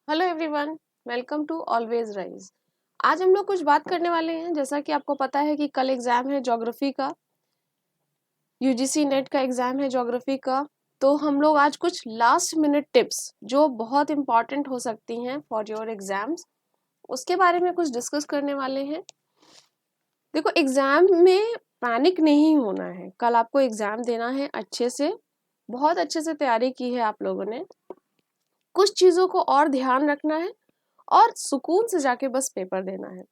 Hello everyone, welcome to always rise. आज हम लोग कुछ बात करने वाले हैं। जैसा कि आपको पता है कि कल एग्जाम है ज्योग्राफी का, यूजीसी नेट का एग्जाम है ज्योग्राफी का। तो हम लोग आज कुछ लास्ट मिनट टिप्स जो बहुत इंपॉर्टेंट हो सकती हैं फॉर योर एग्जाम्स, उसके बारे में कुछ डिस्कस करने वाले हैं। देखो, एग्जाम में पैनिक नहीं होना है। कल आपको एग्जाम देना है, अच्छे से, बहुत अच्छे से तैयारी की है आप लोगों ने। कुछ चीजों को और ध्यान रखना है और सुकून से जाके बस पेपर देना है।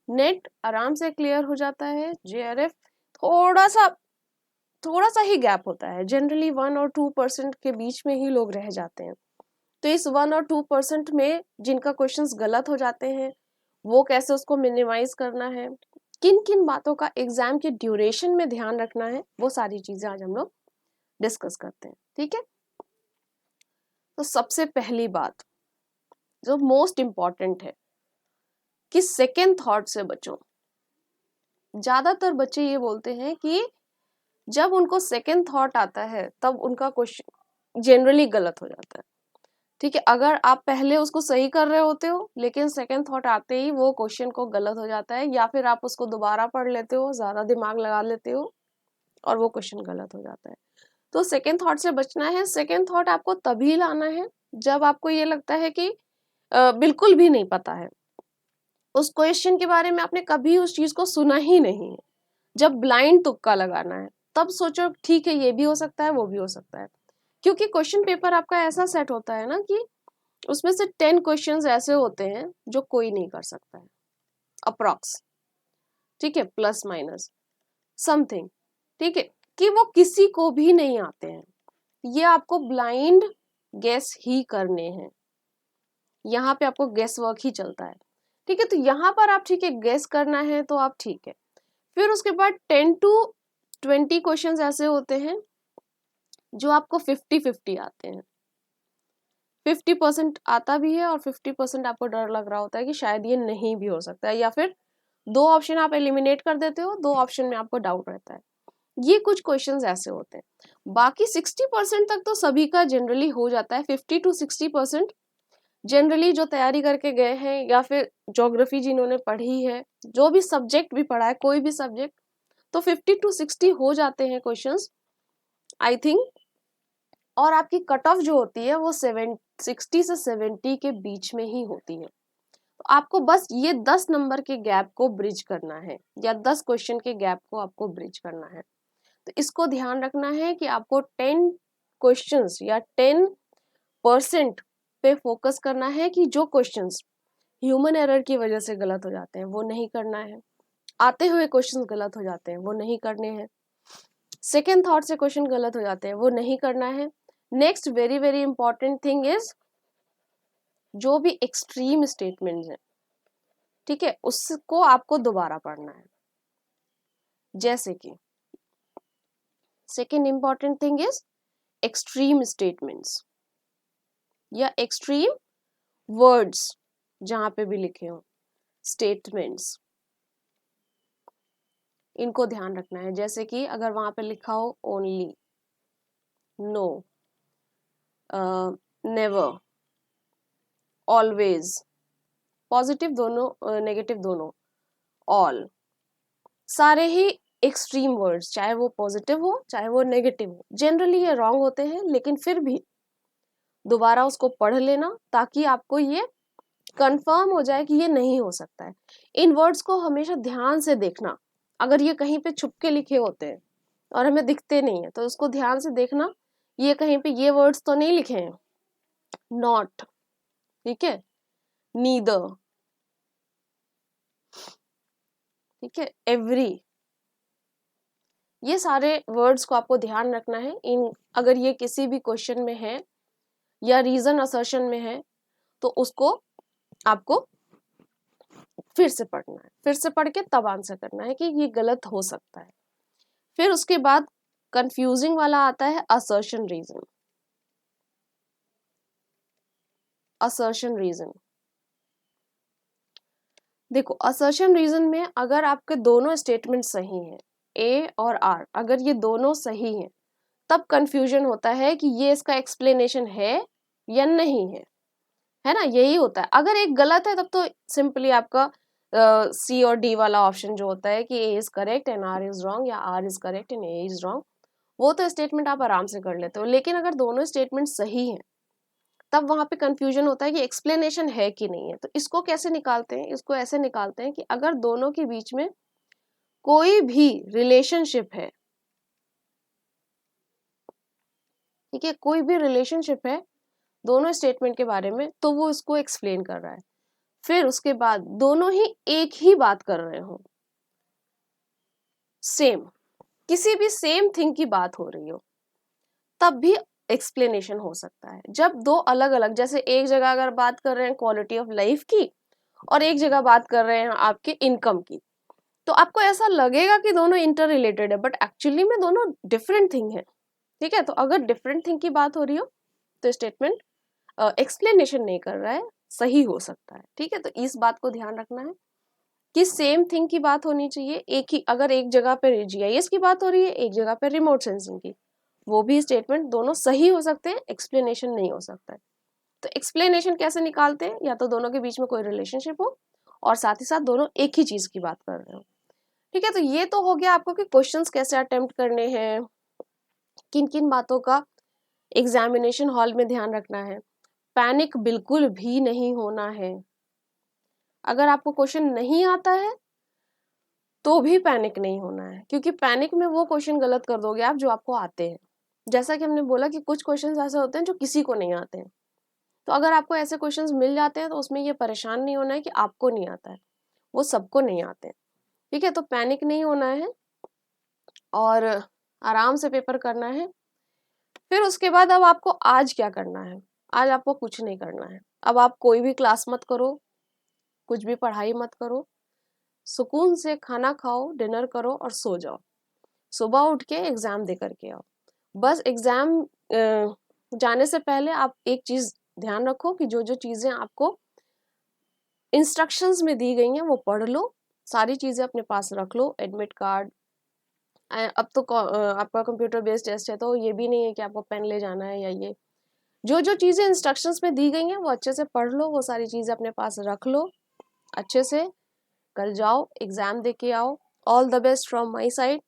नेट आराम से क्लियर हो जाता है। जेआरएफ थोड़ा सा ही गैप होता है, जनरली 1 और 2% के बीच में ही लोग रह जाते हैं। तो इस 1 और 2% में जिनका क्वेश्चंस गलत हो जाते हैं, वो कैसे उसको मिनिमाइज करना है, किन किन बातों का एग्जाम के ड्यूरेशन में ध्यान रखना है, वो सारी चीजें आज हम लोग डिस्कस करते हैं। ठीक है, तो सबसे पहली बात जो मोस्ट इम्पॉर्टेंट है कि सेकेंड थॉट से बचो। ज्यादातर बच्चे ये बोलते हैं कि जब उनको सेकेंड थॉट आता है तब उनका क्वेश्चन जनरली गलत हो जाता है। ठीक है, अगर आप पहले उसको सही कर रहे होते हो लेकिन सेकेंड थॉट आते ही वो क्वेश्चन को गलत हो जाता है, या फिर आप उसको दोबारा पढ़ लेते हो, ज्यादा दिमाग लगा लेते हो और वो क्वेश्चन गलत हो जाता है। तो सेकेंड थॉट से बचना है। सेकेंड थॉट आपको तभी लाना है जब आपको ये लगता है कि बिल्कुल भी नहीं पता है, उस क्वेश्चन के बारे में आपने कभी उस चीज को सुना ही नहीं है। जब ब्लाइंड तुक्का लगाना है तब सोचो ठीक है, ये भी हो सकता है, वो भी हो सकता है। क्योंकि क्वेश्चन पेपर आपका ऐसा सेट होता है ना कि उसमें से 10 क्वेश्चंस ऐसे होते हैं जो कोई नहीं कर सकता है, अप्रॉक्स। ठीक है, प्लस माइनस समथिंग। ठीक है, कि वो किसी को भी नहीं आते हैं। ये आपको ब्लाइंड गेस ही करने हैं। यहाँ पे आपको गेस वर्क ही चलता है। ठीक है, तो यहाँ पर आप ठीक है गेस करना है तो आप ठीक है। फिर उसके बाद 10 to 20 क्वेश्चंस ऐसे होते हैं जो आपको 50-50 आते हैं। 50% आता भी है और 50% आपको डर लग रहा होता है कि शायद ये नहीं भी हो सकता है, या फिर 2 ऑप्शन आप एलिमिनेट कर देते हो, 2 ऑप्शन में आपको डाउट रहता है। ये कुछ क्वेश्चंस ऐसे होते हैं। बाकी 60% तक तो सभी का जनरली हो जाता है। 50 to 60% जनरली जो तैयारी करके गए हैं या फिर ज्योग्राफी जिन्होंने पढ़ी है, जो भी सब्जेक्ट भी पढ़ा है, कोई भी सब्जेक्ट, तो 50 to 60 हो जाते हैं क्वेश्चंस, आई थिंक। और आपकी कट ऑफ जो होती है वो 60 से 70 के बीच में ही होती है। तो आपको बस ये 10 नंबर के गैप को ब्रिज करना है, या 10 क्वेश्चन के गैप को आपको ब्रिज करना है। तो इसको ध्यान रखना है कि आपको 10 क्वेश्चंस या 10% पे फोकस करना है कि जो क्वेश्चंस ह्यूमन एरर की वजह से गलत हो जाते हैं वो नहीं करना है, आते हुए क्वेश्चंस गलत हो जाते हैं वो नहीं करने हैं, सेकेंड थॉट से क्वेश्चन गलत हो जाते हैं वो नहीं करना है। Next very very important thing is जो भी एक्सट्रीम स्टेटमेंट्स हैं, ठीक है, उसको आपको दोबारा पढ़ना है। जैसे कि second important thing is extreme statements या एक्सट्रीम वर्ड्स, जहां पे भी लिखे हो स्टेटमेंट्स, इनको ध्यान रखना है। जैसे कि अगर वहां पे लिखा हो only, no, never, always, positive दोनों, नेगेटिव दोनों, ऑल, सारे ही एक्सट्रीम वर्ड्स, चाहे वो पॉजिटिव हो चाहे वो नेगेटिव हो, जनरली ये रॉन्ग होते हैं, लेकिन फिर भी दोबारा उसको पढ़ लेना ताकि आपको ये कंफर्म हो जाए कि ये नहीं हो सकता है। इन वर्ड्स को हमेशा ध्यान से देखना। अगर ये कहीं पे छुप के लिखे होते हैं और हमें दिखते नहीं है तो उसको ध्यान से देखना, ये कहीं पे ये वर्ड्स तो नहीं लिखे हैं। नॉट, ठीक है, नीदर, ठीक है, एवरी, ये सारे वर्ड्स को आपको ध्यान रखना है। इन अगर ये किसी भी क्वेश्चन में है या रीजन असर्शन में है तो उसको आपको फिर से पढ़ना है, फिर से पढ़ के तब आंसर करना है कि ये गलत हो सकता है। फिर उसके बाद कंफ्यूजिंग वाला आता है असर्शन रीजन। असर्शन रीजन, देखो, असर्शन रीजन में अगर आपके दोनों स्टेटमेंट सही हैं, ए और आर, अगर ये दोनों सही हैं, तब कंफ्यूजन होता है कि ये इसका एक्सप्लेनेशन है या नहीं है, है ना, यही होता है। अगर एक गलत है तब तो सिंपली आपका सी और डी वाला ऑप्शन जो होता है कि A is correct and R is wrong, या R is correct and A is wrong, वो तो स्टेटमेंट आप आराम से कर लेते हो। लेकिन अगर दोनों स्टेटमेंट सही हैं तब वहां पे कंफ्यूजन होता है कि एक्सप्लेनेशन है कि नहीं है। तो इसको कैसे निकालते हैं, इसको ऐसे निकालते हैं कि अगर दोनों के बीच में कोई भी रिलेशनशिप है, ठीक है, कोई भी रिलेशनशिप है दोनों स्टेटमेंट के बारे में, तो वो इसको एक्सप्लेन कर रहा है। फिर उसके बाद दोनों ही एक ही बात कर रहे हो, सेम, किसी भी सेम थिंग की बात हो रही हो, तब भी एक्सप्लेनेशन हो सकता है। जब दो अलग अलग, जैसे एक जगह अगर बात कर रहे हैं क्वालिटी ऑफ लाइफ की और एक जगह बात कर रहे हैं आपके इनकम की, तो आपको ऐसा लगेगा कि दोनों इंटर रिलेटेड है, बट एक्चुअली में दोनों डिफरेंट थिंग है। ठीक है, तो अगर डिफरेंट थिंग की बात हो रही हो तो स्टेटमेंट एक्सप्लेनेशन नहीं कर रहा है, सही हो सकता है। ठीक है, तो इस बात को ध्यान रखना है कि सेम थिंग की बात होनी चाहिए। एक ही, अगर एक जगह पे जीआईएस की बात हो रही है, एक जगह पे रिमोट सेंसिंग की, वो भी स्टेटमेंट दोनों सही हो सकते हैं, एक्सप्लेनेशन नहीं हो सकता है। तो एक्सप्लेनेशन कैसे निकालते हैं, या तो दोनों के बीच में कोई रिलेशनशिप हो और साथ ही साथ दोनों एक ही चीज की बात कर रहे हो। ठीक है, तो ये तो हो गया आपको कि क्वेश्चंस कैसे अटेम्प्ट करने हैं, किन किन बातों का एग्जामिनेशन हॉल में ध्यान रखना है। पैनिक बिल्कुल भी नहीं होना है। अगर आपको क्वेश्चन नहीं आता है तो भी पैनिक नहीं होना है, क्योंकि पैनिक में वो क्वेश्चन गलत कर दोगे आप जो आपको आते हैं। जैसा कि हमने बोला कि कुछ क्वेश्चंस ऐसे होते हैं जो किसी को नहीं आते हैं, तो अगर आपको ऐसे क्वेश्चंस मिल जाते हैं तो उसमें ये परेशान नहीं होना है कि आपको नहीं आता है, वो सबको नहीं आते हैं। ठीक है, तो पैनिक नहीं होना है और आराम से पेपर करना है। फिर उसके बाद अब आपको आज क्या करना है, आज आपको कुछ नहीं करना है। अब आप कोई भी क्लास मत करो, कुछ भी पढ़ाई मत करो, सुकून से खाना खाओ, डिनर करो और सो जाओ। सुबह उठ के एग्जाम दे करके आओ। बस एग्जाम जाने से पहले आप एक चीज ध्यान रखो कि जो जो चीजें आपको इंस्ट्रक्शंस में दी गई हैं वो पढ़ लो, सारी चीजें अपने पास रख लो, एडमिट कार्ड। अब तो आपका कंप्यूटर बेस्ड टेस्ट है, तो ये भी नहीं है कि आपको पेन ले जाना है, या ये जो जो चीजें इंस्ट्रक्शंस में दी गई हैं वो अच्छे से पढ़ लो, वो सारी चीजें अपने पास रख लो अच्छे से। कल जाओ, एग्जाम दे के आओ। All the best from my side.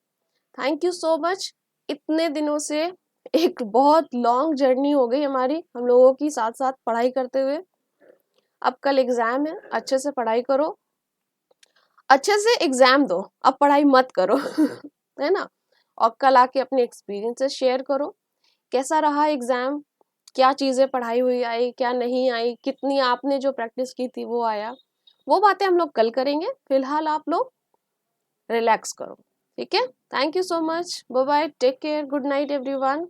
Thank you so much. इतने दिनों से एक बहुत लॉन्ग जर्नी हो गई हमारी, हम लोगों की, साथ साथ पढ़ाई करते हुए। अब कल एग्जाम है, अच्छे से पढ़ाई करो, अच्छे से एग्जाम दो, अब पढ़ाई मत करो है ना। और कल आके अपने एक्सपीरियंसेस शेयर करो, कैसा रहा एग्जाम, क्या चीजें पढ़ाई हुई आई, क्या नहीं आई, कितनी आपने जो प्रैक्टिस की थी वो आया। वो बातें हम लोग कल करेंगे, फिलहाल आप लोग रिलैक्स करो। ठीक है, thank you so much, bye bye, take care, good night everyone.